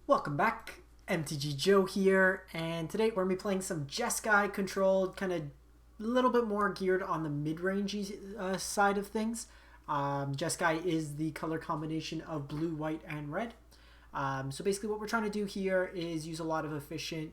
Welcome back, MTG Joe here, and today we're going to be playing some Jeskai controlled, kind of a little bit more geared on the mid-range side of things. Jeskai is the color combination of blue, white, and red. So basically what we're trying to do here is use a lot of efficient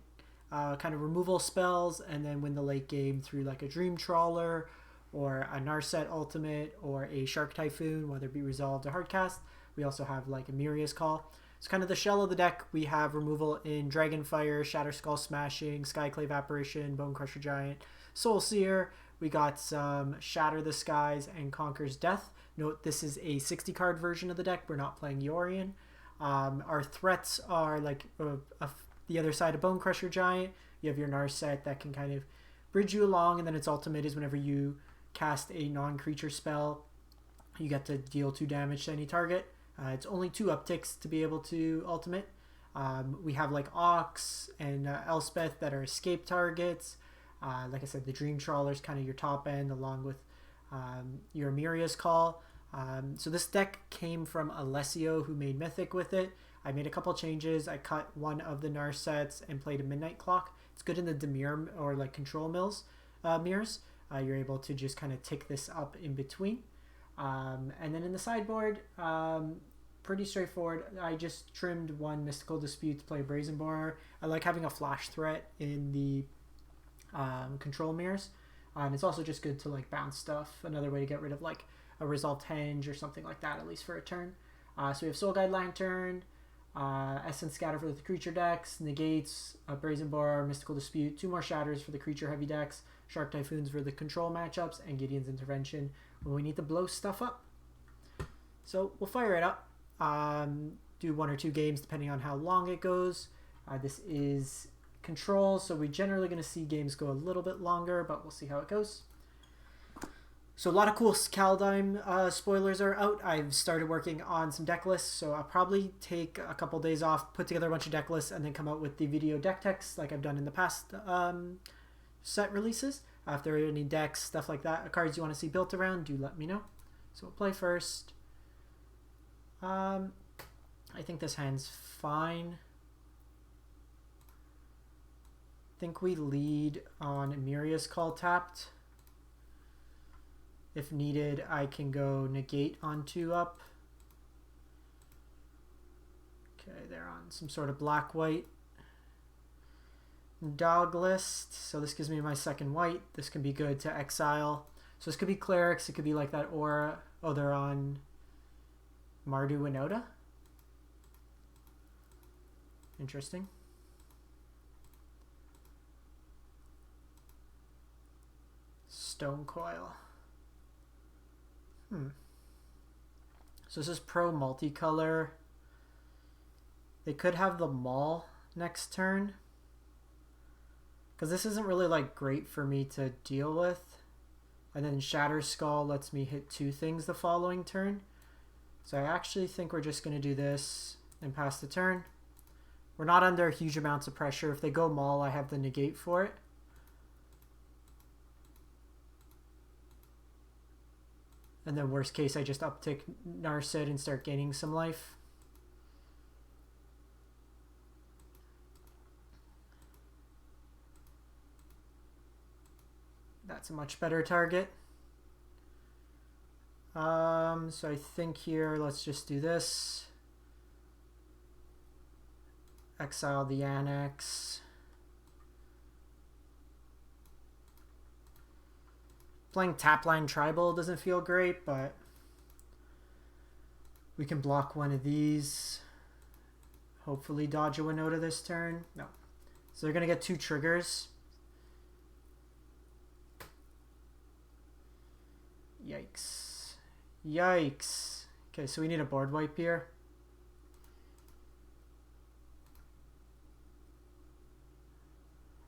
kind of removal spells and then win the late game through like a Dream Trawler or a Narset Ultimate or a Shark Typhoon, whether it be resolved or hardcast. We also have like a Miria's Call. It's kind of the shell of the deck. We have removal in Dragonfire, Shatter Skull Smashing, Skyclave Apparition, Bone Crusher Giant, Soul Seer. We got some Shatter the Skies and Conquer's Death. Note this is a 60 card version of the deck. We're not playing Yorion. Our threats are like the other side of Bone Crusher Giant. You have your Narset that can kind of bridge you along, and then its ultimate is whenever you cast a non-creature spell, you get to deal 2 damage to any target. It's only 2 upticks to be able to ultimate. We have like Ox and Elspeth that are escape targets. Like I said, the Dream Trawler is kind of your top end along with your Miria's Call. So this deck came from Alessio, who made Mythic with it. I made a couple changes. I cut one of the Narsets and played a Midnight Clock. It's good in the Demir or like Control Mills mirrors. You're able to just kind of tick this up in between. And then in the sideboard, pretty straightforward. I just trimmed one Mystical Dispute to play Brazen Borer. I like having a flash threat in the control mirrors. It's also just good to like bounce stuff. Another way to get rid of like a Resolved Henge or something like that, at least for a turn. So we have Soul Guide Lantern, Essence Scatter for the creature decks, Negates, Brazen Borer, Mystical Dispute, 2 more Shatters for the creature heavy decks, Shark Typhoons for the control matchups, and Gideon's Intervention when we need to blow stuff up. So we'll fire it up. Do 1 or 2 games depending on how long it goes. This is control, so we're generally going to see games go a little bit longer, but we'll see how it goes. So a lot of cool Kaldheim spoilers are out. I've started working on some deck lists, so I'll probably take a couple days off, put together a bunch of deck lists, and then come out with the video deck text like I've done in the past set releases. If there are any decks, stuff like that, cards you want to see built around, do let me know. So we'll play first. I think this hand's fine. I think we lead on Miria's Call tapped. If needed, I can go negate on 2 up. Okay, they're on some sort of black-white dog list. So this gives me my 2nd white. This can be good to exile. So this could be clerics. It could be like that aura. Oh, they're on Mardu Winota. Interesting. Stone Coil. So this is pro multicolor. They could have the Maul next turn, because this isn't really like great for me to deal with. And then Shatter Skull lets me hit 2 things the following turn. So I actually think we're just going to do this and pass the turn. We're not under huge amounts of pressure. If they go Maul, I have the negate for it. And then worst case, I just uptick Narset and start gaining some life. That's a much better target. So I think here, let's just do this. Exile the Annex. Playing Tapline Tribal doesn't feel great, but we can block one of these. Hopefully dodge a Winota this turn. No. So they're going to get 2 triggers. Yikes. Yikes. Okay, so we need a board wipe here.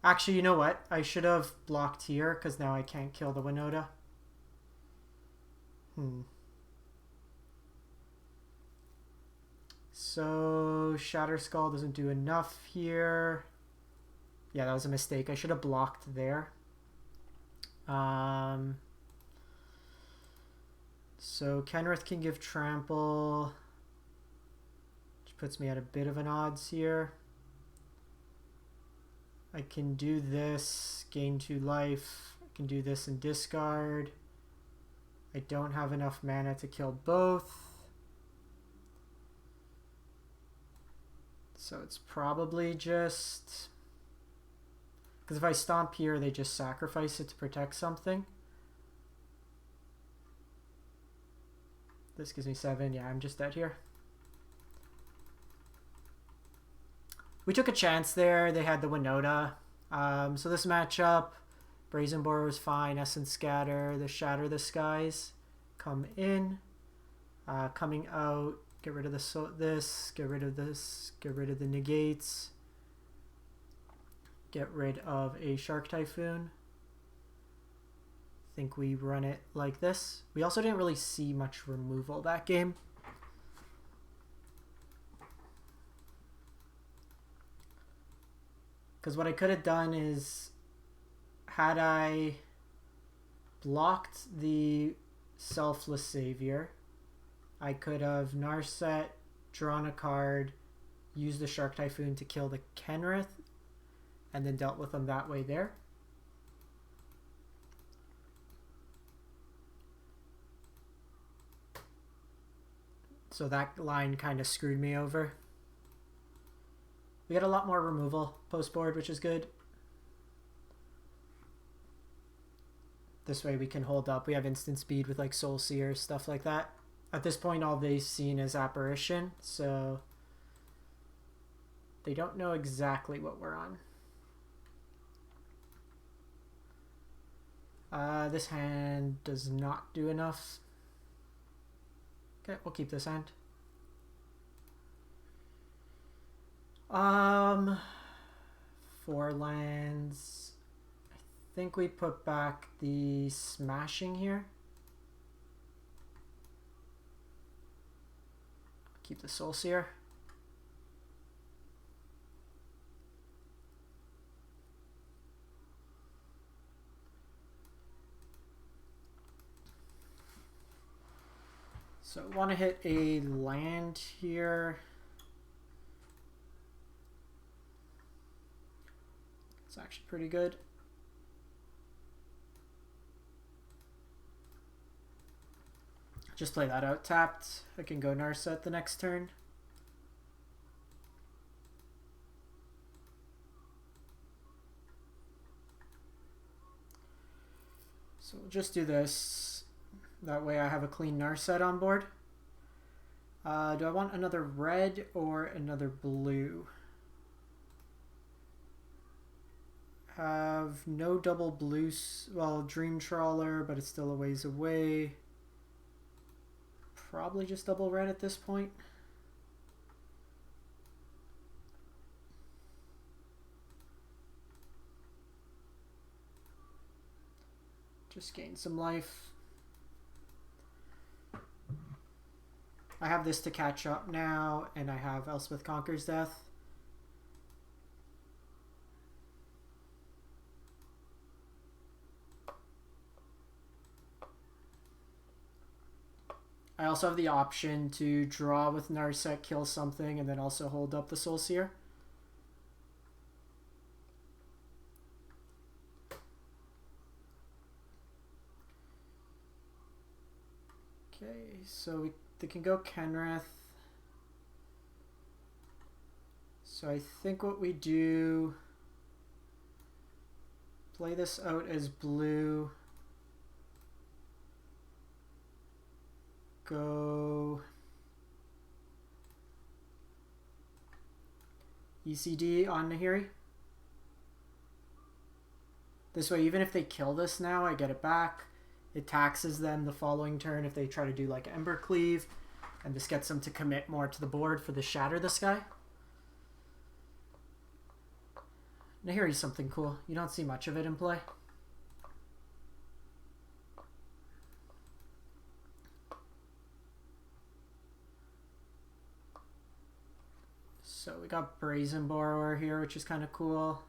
Actually, you know what? I should have blocked here, because now I can't kill the Winota. So Shatter Skull doesn't do enough here. Yeah, that was a mistake. I should have blocked there. So Kenrith can give Trample. which puts me at a bit of an odds here. I can do this, gain 2 life. I can do this and discard. I don't have enough mana to kill both. So it's probably just... because if I stomp here, they just sacrifice it to protect something. This gives me 7. Yeah, I'm just dead here. We took a chance there. They had the Winota. So this matchup, Brazen Boar was fine. Essence Scatter, the Shatter the Skies come in. Coming out, get rid of this, get rid of this, get rid of the negates. Get rid of a Shark Typhoon. I think we run it like this. We also didn't really see much removal that game. Because what I could have done is, had I blocked the Selfless Savior, I could have Narset, drawn a card, used the Shark Typhoon to kill the Kenrith, and then dealt with them that way there. So that line kind of screwed me over. We got a lot more removal post-board, which is good. This way we can hold up. We have instant speed with like Soul Seer, stuff like that. At this point, all they've seen is Apparition, so they don't know exactly what we're on. This hand does not do enough. Okay, we'll keep this hand. 4 lands. I think we put back the Smashing here. Keep the Soul Seer. So I want to hit a land here. It's actually pretty good. Just play that out tapped. I can go Narset the next turn. So we'll just do this. That way I have a clean Narset on board. Do I want another red or another blue? Have no double blues. Well, Dream Trawler, but it's still a ways away. Probably just double red at this point. Just gain some life. I have this to catch up now, and I have Elspeth Conquers Death. I also have the option to draw with Narset, kill something, and then also hold up the Soul Seer. Okay, so they can go Kenrith. So I think what we do, play this out as blue. Go ECD on Nahiri. This way, even if they kill this now, I get it back. It taxes them the following turn if they try to do like Ember Cleave, and this gets them to commit more to the board for the Shatter the Sky. Nahiri's something cool. You don't see much of it in play. So we got Brazen Borrower here, which is kind of cool.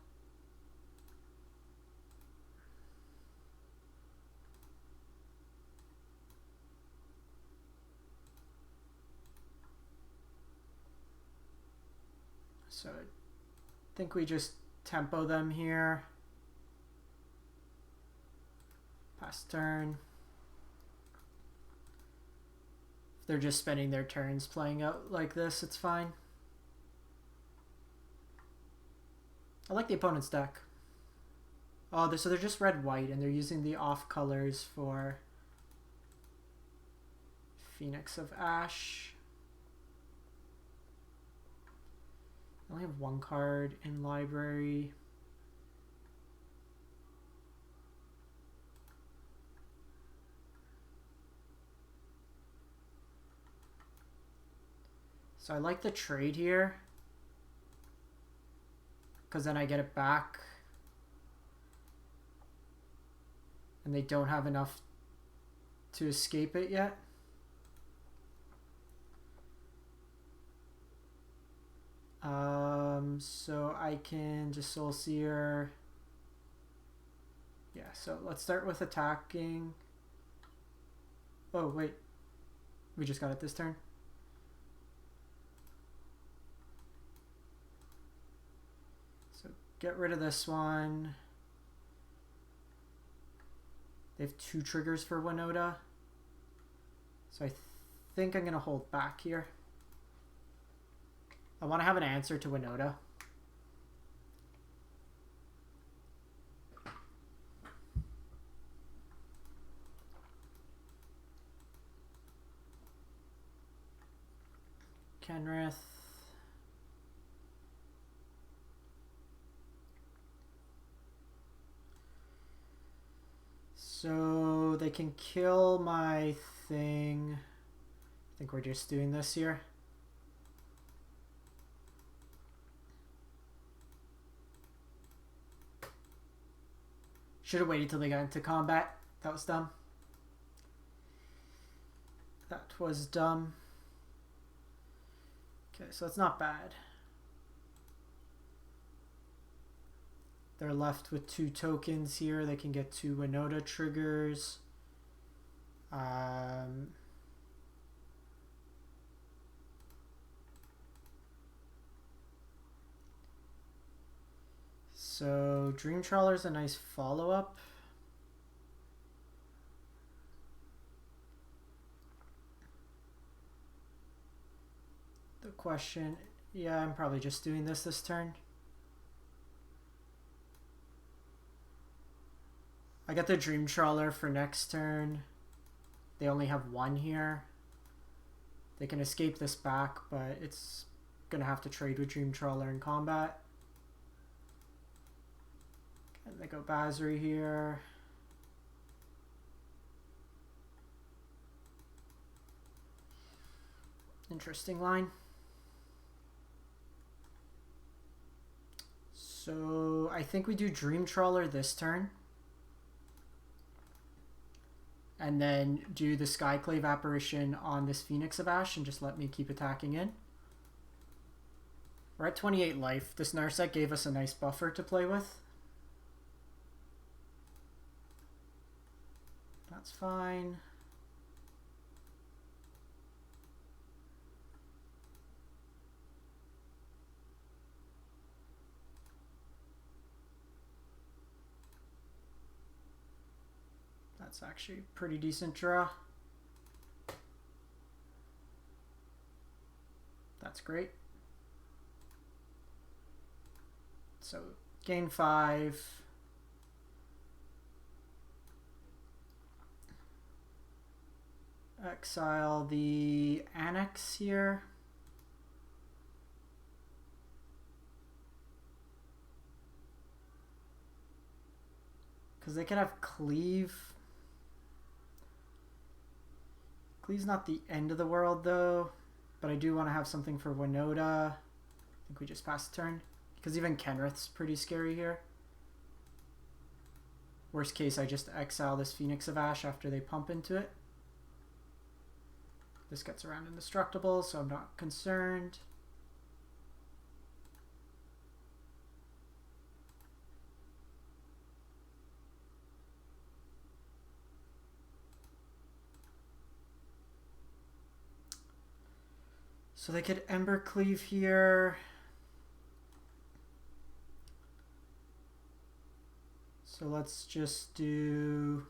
So I think we just tempo them here. Pass turn. If they're just spending their turns playing out like this, it's fine. I like the opponent's deck. Oh, so they're just red-white, and they're using the off colors for Phoenix of Ash. I only have one card in library. So I like the trade here, because then I get it back. And they don't have enough to escape it yet. So I can just Soul Seer. Yeah, so let's start with attacking. Oh, wait. We just got it this turn. So get rid of this one. They have 2 triggers for Winota. So I think I'm going to hold back here. I want to have an answer to Winota. Kenrith. So they can kill my thing. I think we're just doing this here. Should have waited till they got into combat. That was dumb. That was dumb. Okay, so it's not bad. They're left with 2 tokens here. They can get 2 Winota triggers. So Dream Trawler is a nice follow-up. The question, yeah, I'm probably just doing this turn. I got the Dream Trawler for next turn. They only have 1 here. They can escape this back, but it's gonna have to trade with Dream Trawler in combat. And they go Basri here. Interesting line. So I think we do Dream Trawler this turn. And then do the Skyclave Apparition on this Phoenix of Ash and just let me keep attacking in. We're at 28 life. This Narset gave us a nice buffer to play with. That's fine. That's actually a pretty decent draw. That's great. So gain 5. Exile the Annex here. Because they can have Cleave. Cleave's not the end of the world though, but I do want to have something for Winota. I think we just pass the turn. Because even Kenrith's pretty scary here. Worst case, I just exile this Phoenix of Ash after they pump into it. This gets around indestructible, so I'm not concerned. So they could Ember Cleave here. So let's just do...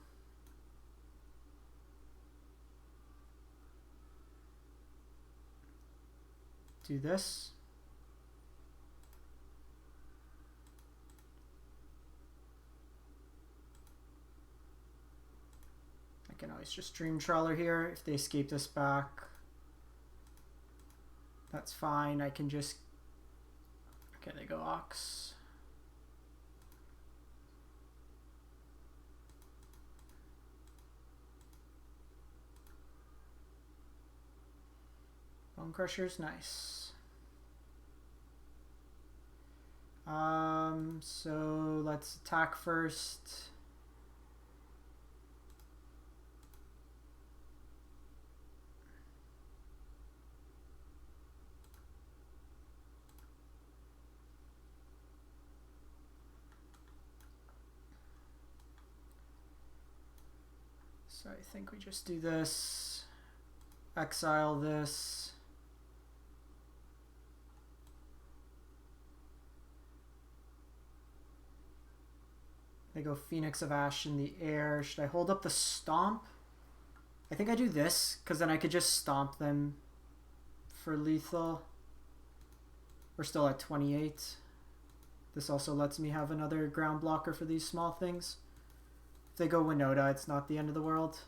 this. I can always just Dream Trawler here. If they escape this back, that's fine. I can just... Okay, they go Ox. Bone Crusher's nice. So let's attack first. So I think we just do this, exile this. They go Phoenix of Ash in the air. Should I hold up the Stomp? I think I do this, because then I could just Stomp them for lethal. We're still at 28. This also lets me have another ground blocker for these small things. If they go Winota, it's not the end of the world.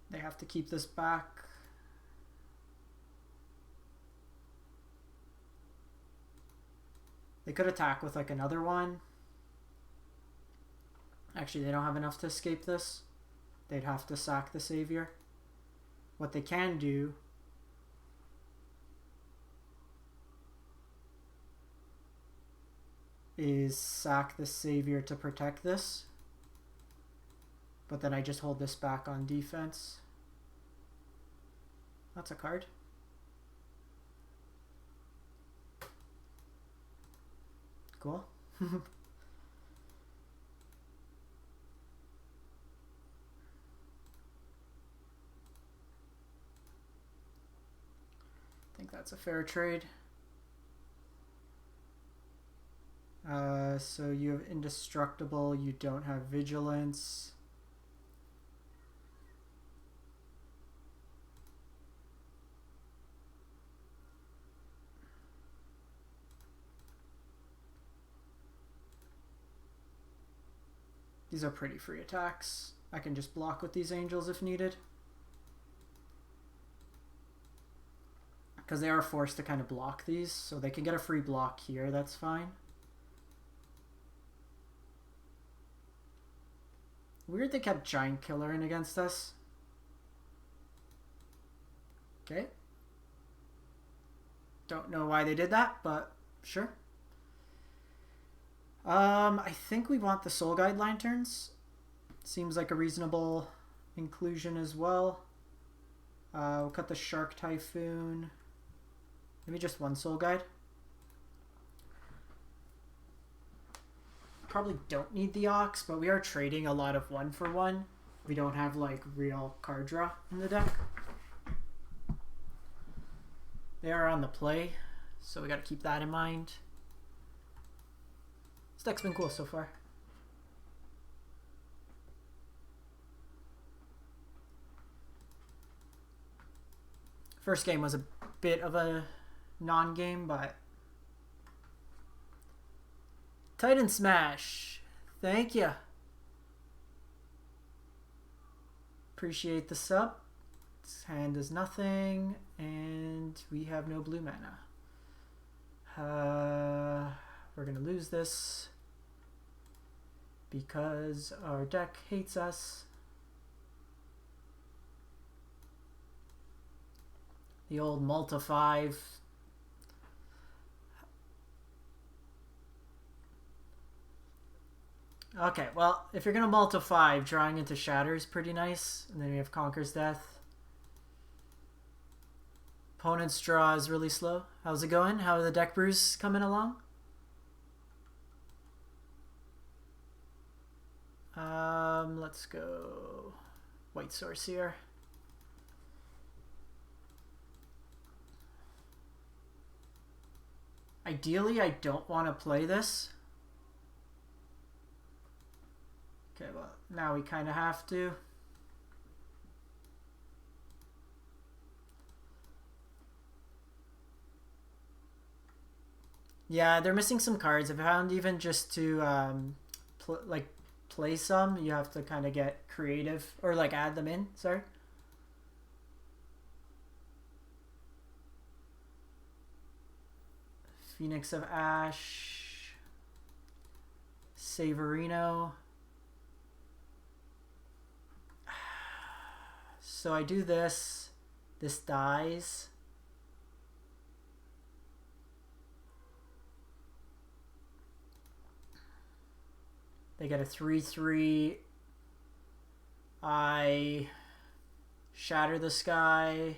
They have to keep this back. They could attack with like another one. Actually, they don't have enough to escape this. They'd have to sack the Savior. What they can do is sack the Savior to protect this. But then I just hold this back on defense. That's a card. Cool. I think that's a fair trade. So you have Indestructible, you don't have Vigilance. These are pretty free attacks. I can just block with these angels if needed. Because they are forced to kind of block these, so they can get a free block here, that's fine. Weird they kept Giant Killer in against us. Okay. Don't know why they did that, but sure. I think we want the Soul Guide Lanterns. Seems like a reasonable inclusion as well. We'll cut the Shark Typhoon. Maybe just one Soul Guide. Probably don't need the Ox, but we are trading a lot of 1-for-1. We don't have like real card draw in the deck. They are on the play, so we got to keep that in mind. This deck's been cool so far. First game was a bit of a non-game, but Titan Smash, thank you. Appreciate the sub. This hand does nothing, and we have no blue mana. We're gonna lose this because our deck hates us. The old multi-5. Okay, well, if you're gonna multi-5, drawing into Shatter is pretty nice, and then we have Conquer's Death. Opponent's draw is really slow. How's it going? How are the deck brews coming along? Let's go white source here. Ideally, I don't want to play this. Okay, well, now we kind of have to. Yeah, they're missing some cards. I found even just to play some, you have to kind of get creative or like add them in. Sorry. Phoenix of Ash, Savorino. So I do this. This dies. They get a 3/3. I shatter the sky.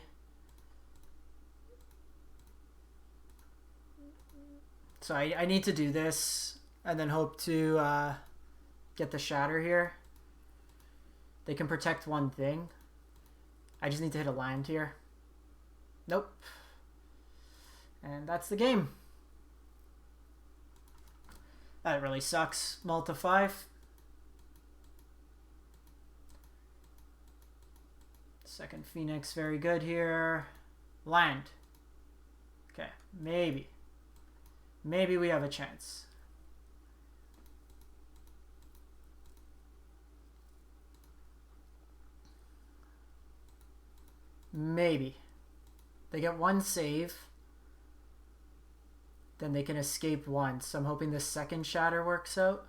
So I need to do this and then hope to get the shatter here. They can protect one thing. I just need to hit a land here. Nope. And that's the game. That really sucks. Malta 5. Second Phoenix, very good here. Land. Okay, maybe. Maybe we have a chance. Maybe. They get one save. Then they can escape once. So I'm hoping the second shatter works out.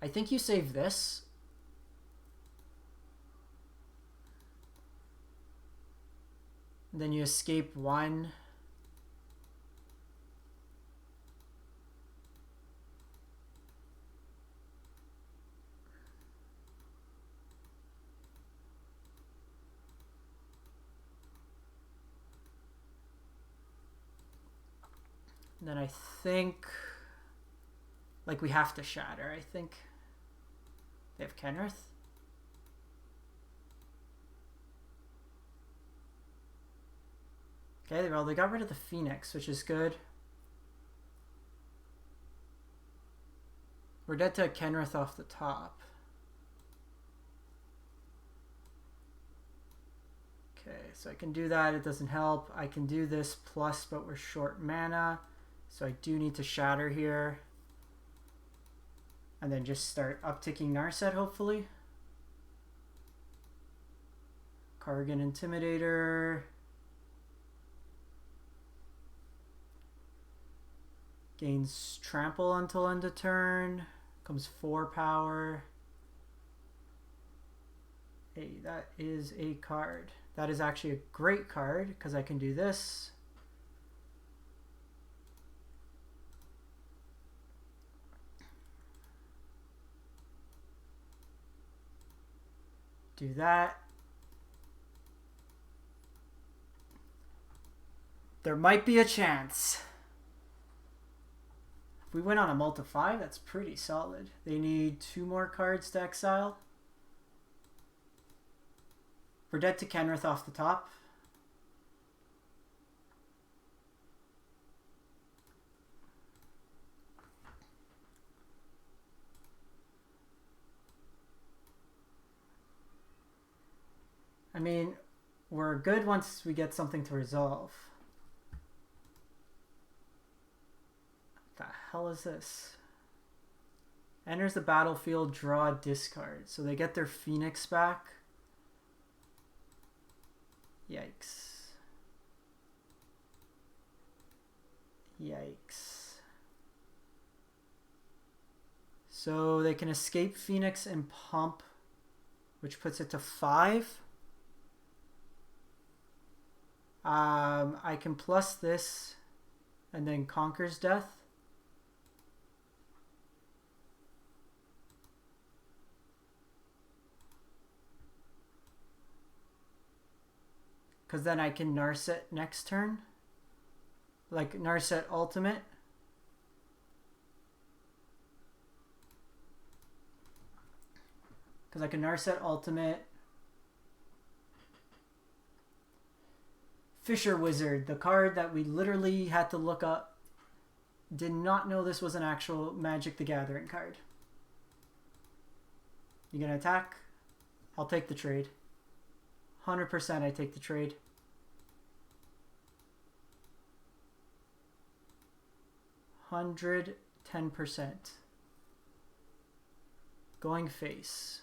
I think you save this. Then you escape one. Then I think, like, we have to shatter. I think they have Kenrith. Okay, well, they got rid of the Phoenix, which is good. We're dead to Kenrith off the top. Okay, so I can do that. It doesn't help. I can do this plus, but we're short mana. So I do need to shatter here. And then just start upticking Narset, hopefully. Kargan Intimidator. Gains trample until end of turn. Comes 4 power. Hey, that is a card. That is actually a great card because I can do this. Do that. There might be a chance. If we win on a multi 5, that's pretty solid. They need 2 more cards to exile. We're dead to Kenrith off the top. I mean, we're good once we get something to resolve. What the hell is this? Enters the battlefield, draw a discard. So they get their Phoenix back. Yikes. Yikes. So they can escape Phoenix and pump, which puts it to 5. I can plus this and then Conquer's Death. Because then I can Narset next turn. Like Narset ultimate. Because I can Narset ultimate. Fisher Wizard, the card that we literally had to look up. Did not know this was an actual Magic the Gathering card. You gonna attack? I'll take the trade. 100% I take the trade. $110%. Going face.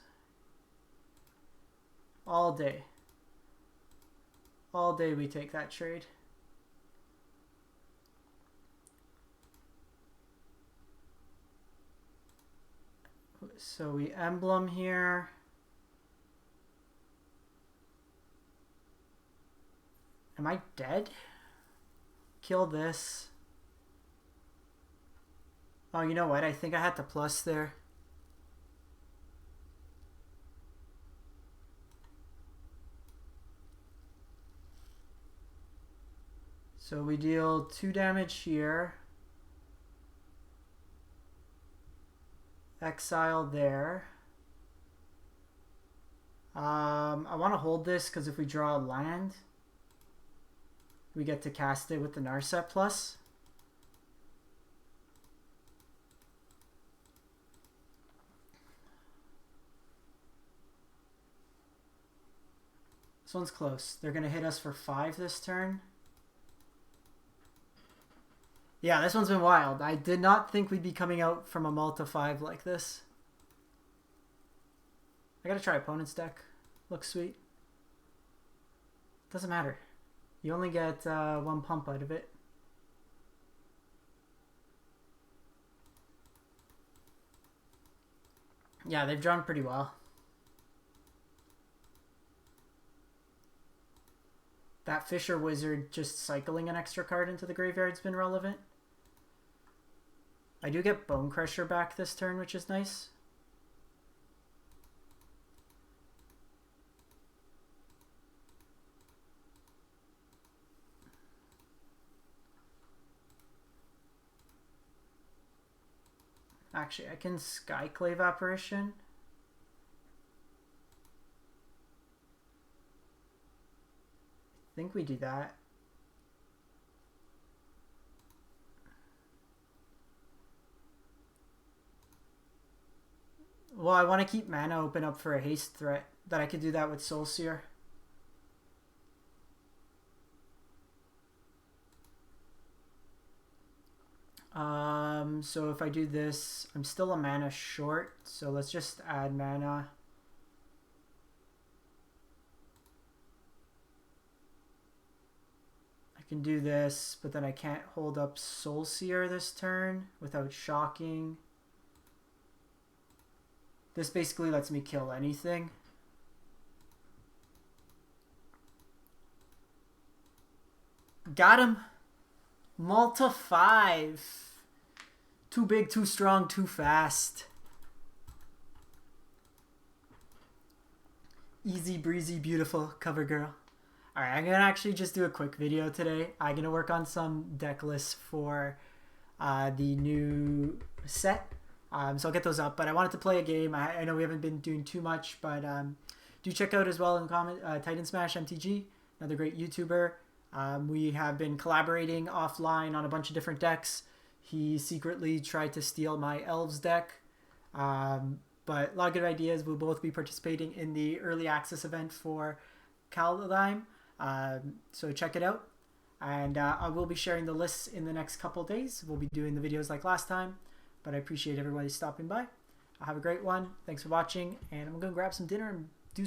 All day. All day we take that trade. So we emblem here. Am I dead? Kill this. Oh, you know what? I think I had to plus there. So we deal 2 damage here. Exile there. I want to hold this because if we draw a land, we get to cast it with the Narset plus. This one's close. They're going to hit us for 5 this turn. Yeah, this one's been wild. I did not think we'd be coming out from a Malta 5 like this. I gotta try opponent's deck. Looks sweet. Doesn't matter. You only get 1 pump out of it. Yeah, they've drawn pretty well. That Fisher Wizard just cycling an extra card into the graveyard's been relevant. I do get Bone Crusher back this turn, which is nice. Actually, I can Skyclave Apparition. I think we do that. Well, I want to keep mana open up for a haste threat that I could do that with Soulseer. So if I do this, I'm still a mana short, so let's just add mana. I can do this, but then I can't hold up Soulseer this turn without shocking. This basically lets me kill anything. Got him! Malta 5. Too big, too strong, too fast. Easy breezy, beautiful cover girl. Alright, I'm gonna actually just do a quick video today. I'm gonna work on some deck lists for the new set. So I'll get those up, but I wanted to play a game. I know we haven't been doing too much, but do check out as well in the comment Titan Smash MTG, another great YouTuber. We have been collaborating offline on a bunch of different decks. He secretly tried to steal my Elves deck, but a lot of good ideas. We'll both be participating in the early access event for Kaldheim, so check it out. And I will be sharing the lists in the next couple of days. We'll be doing the videos like last time, but I appreciate everybody stopping by. Have a great one. Thanks for watching, and I'm going to grab some dinner and